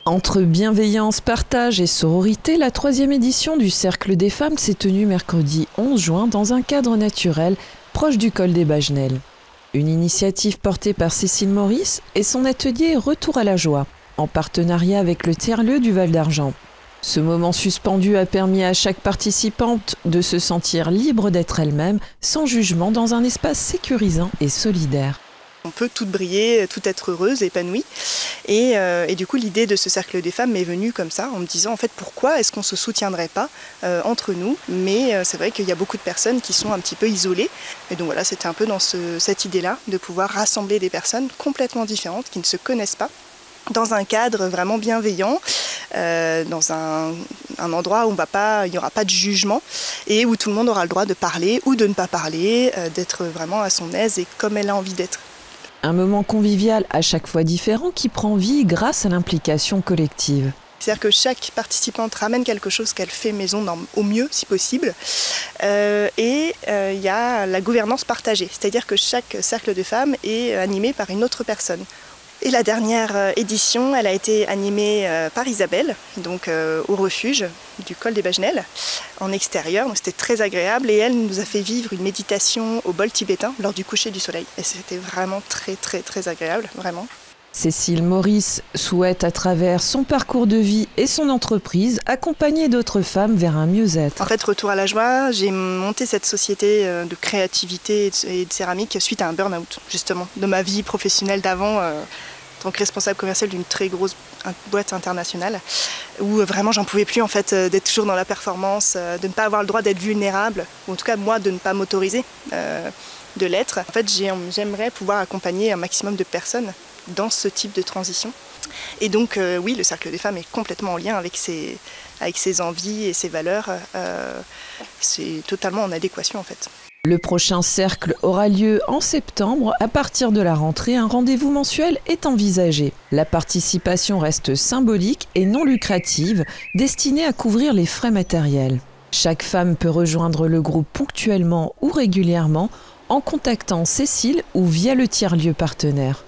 Entre bienveillance, partage et sororité, la 3e édition du Cercle des femmes s'est tenue mercredi 11 juin dans un cadre naturel proche du col des Bagenelles. Une initiative portée par Cécile Maurice et son atelier Retour à la joie, en partenariat avec le tiers-lieu du Val d'Argent. Ce moment suspendu a permis à chaque participante de se sentir libre d'être elle-même, sans jugement, dans un espace sécurisant et solidaire. On peut toutes briller, toutes être heureuses, épanouies. Et du coup, l'idée de ce cercle des femmes m'est venue comme ça, en me disant en fait pourquoi est-ce qu'on ne se soutiendrait pas entre nous. Mais c'est vrai qu'il y a beaucoup de personnes qui sont un petit peu isolées. Et donc voilà, c'était un peu dans cette idée-là, de pouvoir rassembler des personnes complètement différentes, qui ne se connaissent pas, dans un cadre vraiment bienveillant, dans un endroit où il n'y aura pas de jugement et où tout le monde aura le droit de parler ou de ne pas parler, d'être vraiment à son aise et comme elle a envie d'être. Un moment convivial à chaque fois différent qui prend vie grâce à l'implication collective. C'est-à-dire que chaque participante ramène quelque chose qu'elle fait maison au mieux, si possible. Et il y a la gouvernance partagée, c'est-à-dire que chaque cercle de femmes est animé par une autre personne. Et la dernière édition, elle a été animée par Isabelle, donc au refuge du col des Bagenelles, en extérieur. Donc c'était très agréable et elle nous a fait vivre une méditation au bol tibétain lors du coucher du soleil. Et c'était vraiment très agréable, vraiment. Cécile Maurice souhaite, à travers son parcours de vie et son entreprise, accompagner d'autres femmes vers un mieux-être. En fait, Retour à la joie, j'ai monté cette société de créativité et de céramique suite à un burn-out, justement, de ma vie professionnelle d'avant, en tant que responsable commercial d'une très grosse boîte internationale, où vraiment j'en pouvais plus en fait d'être toujours dans la performance, de ne pas avoir le droit d'être vulnérable, ou en tout cas moi de ne pas m'autoriser de l'être. En fait, j'aimerais pouvoir accompagner un maximum de personnes dans ce type de transition. Et donc oui, le Cercle des femmes est complètement en lien avec ses envies et ses valeurs. C'est totalement en adéquation en fait. Le prochain cercle aura lieu en septembre. À partir de la rentrée, un rendez-vous mensuel est envisagé. La participation reste symbolique et non lucrative, destinée à couvrir les frais matériels. Chaque femme peut rejoindre le groupe ponctuellement ou régulièrement en contactant Cécile ou via le tiers-lieu partenaire.